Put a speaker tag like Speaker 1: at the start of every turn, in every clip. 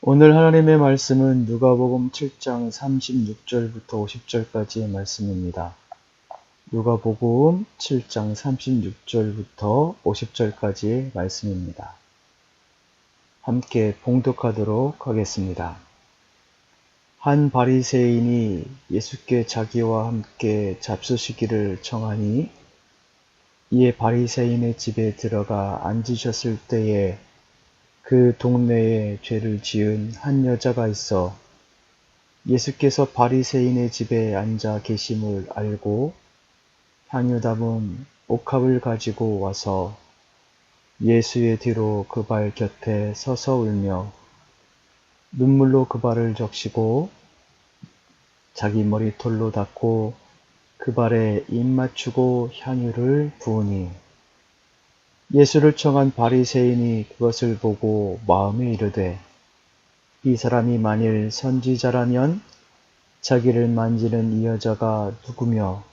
Speaker 1: 오늘 하나님의 말씀은 누가복음 7장 36절부터 50절까지의 말씀입니다. 누가복음 7장 36절부터 50절까지의 말씀입니다. 함께 봉독하도록 하겠습니다. 한 바리새인이 예수께 자기와 함께 잡수시기를 청하니 이에 바리새인의 집에 들어가 앉으셨을 때에 그 동네에 죄를 지은 한 여자가 있어 예수께서 바리새인의 집에 앉아 계심을 알고 향유 담은 옥합을 가지고 와서 예수의 뒤로 그 발 곁에 서서 울며 눈물로 그 발을 적시고 자기 머리털로 닦고 그 발에 입 맞추고 향유를 부으니 예수를 청한 바리새인이 그것을 보고 마음에 이르되 이 사람이 만일 선지자라면 자기를 만지는 이 여자가 누구며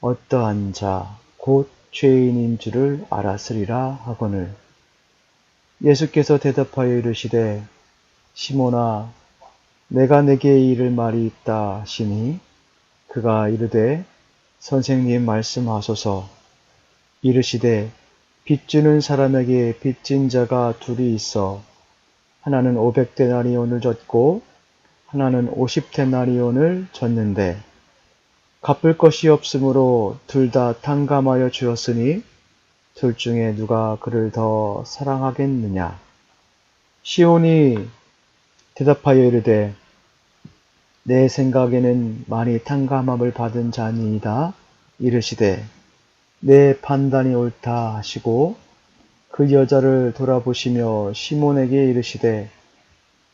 Speaker 1: 어떠한 자 곧 죄인인 줄을 알았으리라 하거늘 예수께서 대답하여 이르시되 시몬아 내가 내게 이를 말이 있다 하시니 그가 이르되 선생님 말씀하소서. 이르시되 빚주는 사람에게 빚진 자가 둘이 있어 하나는 500데나리온을 졌고 하나는 50데나리온을 졌는데 갚을 것이 없으므로 둘 다 탕감하여 주었으니 둘 중에 누가 그를 더 사랑하겠느냐. 시온이 대답하여 이르되 내 생각에는 많이 탕감함을 받은 자니이다. 이르시되 내 판단이 옳다 하시고 그 여자를 돌아보시며 시몬에게 이르시되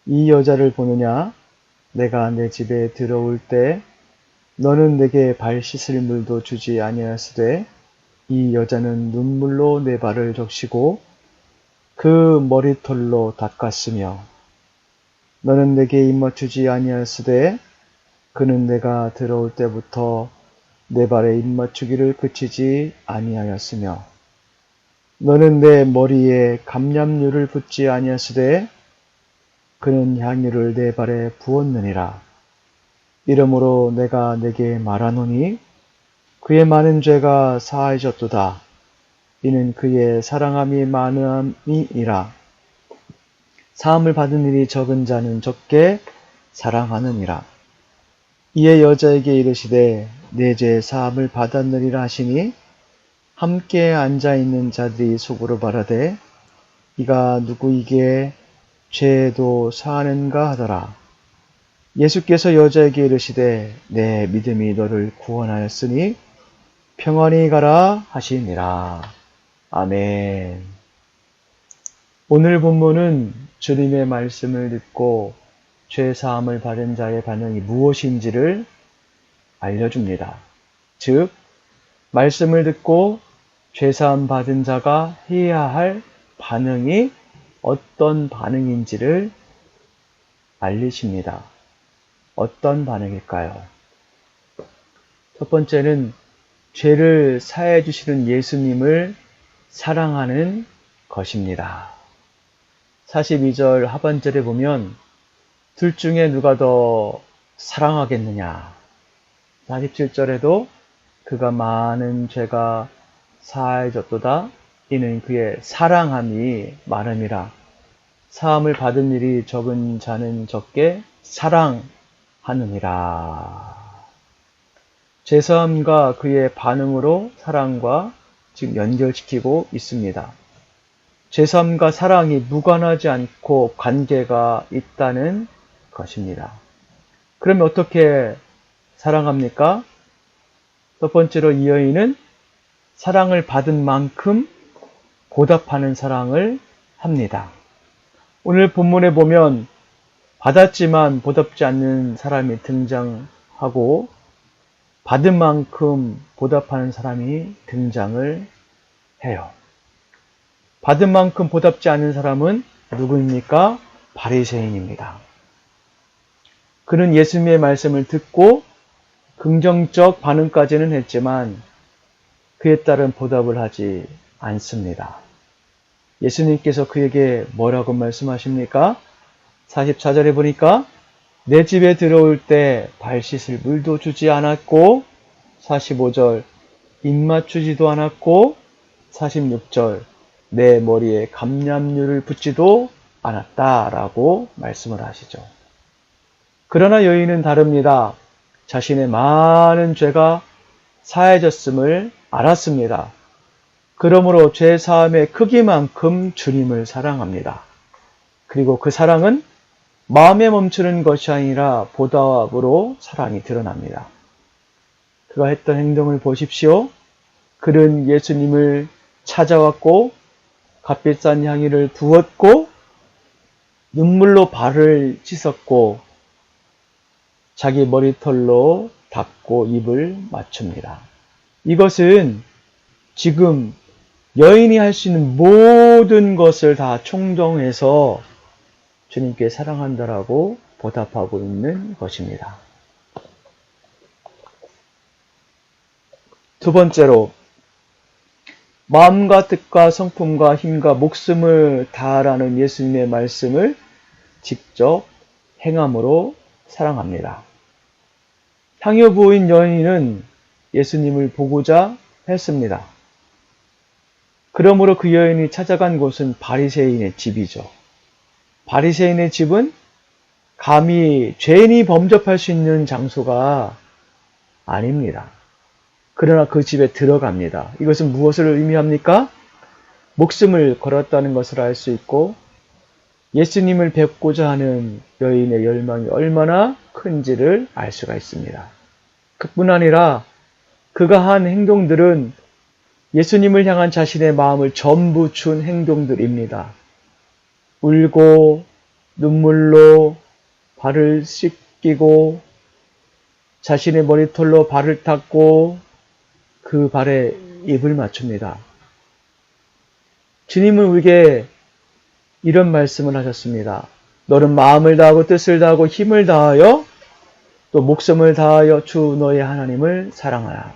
Speaker 1: 이 여자를 보느냐. 내가 내 집에 들어올 때 너는 내게 발 씻을 물도 주지 아니하였으되 이 여자는 눈물로 내 발을 적시고 그 머리털로 닦았으며 너는 내게 입 맞추지 아니하였으되 그는 내가 들어올 때부터 내 발에 입 맞추기를 그치지 아니하였으며 너는 내 머리에 감람유를 붓지 아니하였으되 그는 향유를 내 발에 부었느니라. 이러므로 내가 내게 말하노니 그의 많은 죄가 사하여졌도다. 이는 그의 사랑함이 많음이니라. 사함을 받은 일이 적은 자는 적게 사랑하느니라. 이에 여자에게 이르시되 내 죄 사함을 받았느니라 하시니 함께 앉아있는 자들이 속으로 말하되 이가 누구이기에 죄도 사하는가 하더라. 예수께서 여자에게 이르시되 내 믿음이 너를 구원하였으니 평안히 가라 하시니라. 아멘. 오늘 본문은 주님의 말씀을 듣고 죄사함을 받은 자의 반응이 무엇인지를 알려줍니다. 즉, 말씀을 듣고 죄사함 받은 자가 해야 할 반응이 어떤 반응인지를 알리십니다. 어떤 반응일까요? 첫 번째는 죄를 사해 주시는 예수님을 사랑하는 것입니다. 42절 하반절에 보면 둘 중에 누가 더 사랑하겠느냐. 47절에도 그가 많은 죄가 사해졌도다. 이는 그의 사랑함이 많음이라. 사함을 받은 일이 적은 자는 적게 사랑하느니라. 죄사함과 그의 반응으로 사랑과 지금 연결시키고 있습니다. 죄사함과 사랑이 무관하지 않고 관계가 있다는 것입니다. 그러면 어떻게 사랑합니까? 첫 번째로 이 여인은 사랑을 받은 만큼 보답하는 사랑을 합니다. 오늘 본문에 보면 받았지만 보답지 않는 사람이 등장하고 받은 만큼 보답하는 사람이 등장을 해요. 받은 만큼 보답지 않은 사람은 누구입니까? 바리새인입니다. 그는 예수님의 말씀을 듣고 긍정적 반응까지는 했지만 그에 따른 보답을 하지 않습니다. 예수님께서 그에게 뭐라고 말씀하십니까? 44절에 보니까 내 집에 들어올 때 발 씻을 물도 주지 않았고, 45절 입 맞추지도 않았고, 46절 내 머리에 감람류를 붓지도 않았다라고 말씀을 하시죠. 그러나 여인은 다릅니다. 자신의 많은 죄가 사해졌음을 알았습니다. 그러므로 죄 사함의 크기만큼 주님을 사랑합니다. 그리고 그 사랑은 마음에 멈추는 것이 아니라 보답으로 사랑이 드러납니다. 그가 했던 행동을 보십시오. 그는 예수님을 찾아왔고 값비싼 향유를 부었고 눈물로 발을 씻었고 자기 머리털로 닦고 입을 맞춥니다. 이것은 지금 여인이 할 수 있는 모든 것을 다 총정해서 주님께 사랑한다라고 보답하고 있는 것입니다. 두 번째로 마음과 뜻과 성품과 힘과 목숨을 다하라는 예수님의 말씀을 직접 행함으로 사랑합니다. 향유 부인 여인은 예수님을 보고자 했습니다. 그러므로 그 여인이 찾아간 곳은 바리새인의 집이죠. 바리새인의 집은 감히 죄인이 범접할 수 있는 장소가 아닙니다. 그러나 그 집에 들어갑니다. 이것은 무엇을 의미합니까? 목숨을 걸었다는 것을 알 수 있고 예수님을 뵙고자 하는 여인의 열망이 얼마나 큰지를 알 수가 있습니다. 그뿐 아니라 그가 한 행동들은 예수님을 향한 자신의 마음을 전부 준 행동들입니다. 울고 눈물로 발을 씻기고 자신의 머리털로 발을 닦고 그 발에 입을 맞춥니다. 주님은 우리에게 이런 말씀을 하셨습니다. 너는 마음을 다하고 뜻을 다하고 힘을 다하여 또 목숨을 다하여 주 너의 하나님을 사랑하라.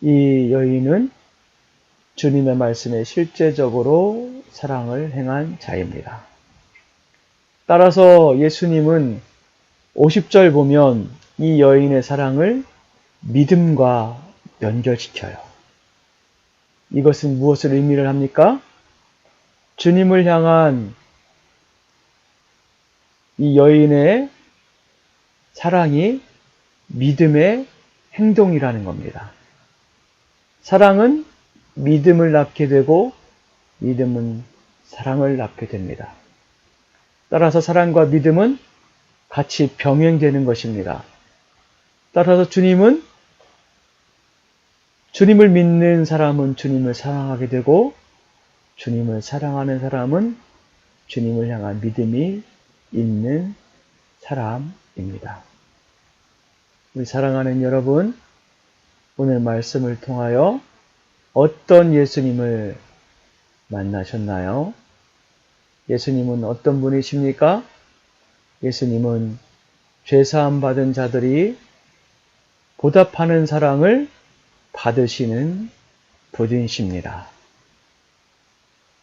Speaker 1: 이 여인은 주님의 말씀에 실제적으로 사랑을 행한 자입니다. 따라서 예수님은 50절 보면 이 여인의 사랑을 믿음과 연결시켜요. 이것은 무엇을 의미를 합니까? 주님을 향한 이 여인의 사랑이 믿음의 행동이라는 겁니다. 사랑은 믿음을 낳게 되고 믿음은 사랑을 낳게 됩니다. 따라서 사랑과 믿음은 같이 병행되는 것입니다. 따라서 주님은 주님을 믿는 사람은 주님을 사랑하게 되고 주님을 사랑하는 사람은 주님을 향한 믿음이 있는 사람입니다. 우리 사랑하는 여러분, 오늘 말씀을 통하여 어떤 예수님을 만나셨나요? 예수님은 어떤 분이십니까? 예수님은 죄사함 받은 자들이 보답하는 사랑을 받으시는 분이십니다.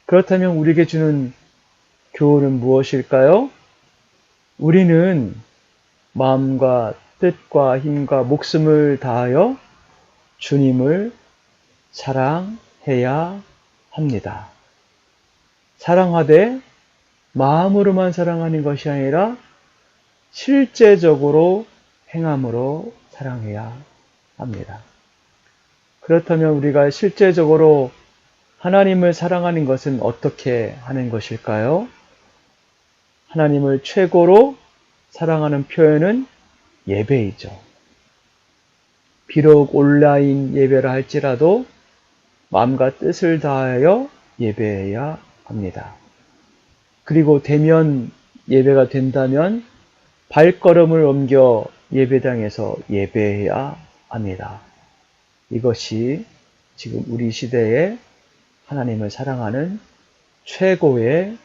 Speaker 1: 그렇다면 우리에게 주는 교훈은 무엇일까요? 우리는 마음과 뜻과 힘과 목숨을 다하여 주님을 사랑해야 합니다. 사랑하되 마음으로만 사랑하는 것이 아니라 실제적으로 행함으로 사랑해야 합니다. 그렇다면 우리가 실제적으로 하나님을 사랑하는 것은 어떻게 하는 것일까요? 하나님을 최고로 사랑하는 표현은 예배이죠. 비록 온라인 예배라 할지라도 마음과 뜻을 다하여 예배해야 합니다. 그리고 대면 예배가 된다면 발걸음을 옮겨 예배당에서 예배해야 합니다. 이것이 지금 우리 시대에 하나님을 사랑하는 최고의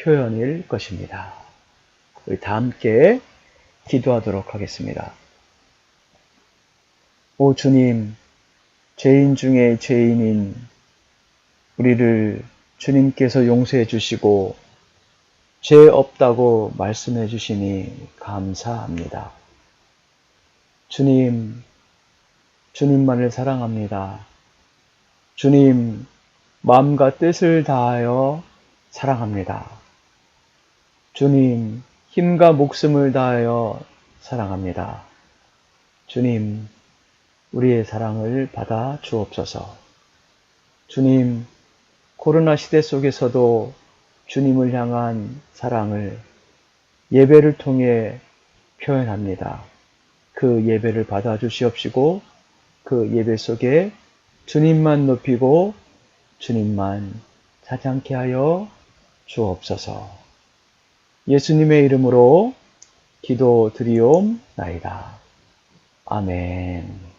Speaker 1: 표현일 것입니다. 우리 다 함께 기도하도록 하겠습니다. 오 주님, 죄인 중에 죄인인 우리를 주님께서 용서해 주시고 죄 없다고 말씀해 주시니 감사합니다. 주님, 주님만을 사랑합니다. 주님, 마음과 뜻을 다하여 사랑합니다. 주님, 힘과 목숨을 다하여 사랑합니다. 주님, 우리의 사랑을 받아 주옵소서. 주님, 코로나 시대 속에서도 주님을 향한 사랑을 예배를 통해 표현합니다. 그 예배를 받아 주시옵시고 그 예배 속에 주님만 높이고 주님만 찬양케 하여 주옵소서. 예수님의 이름으로 기도드리옵나이다. 아멘.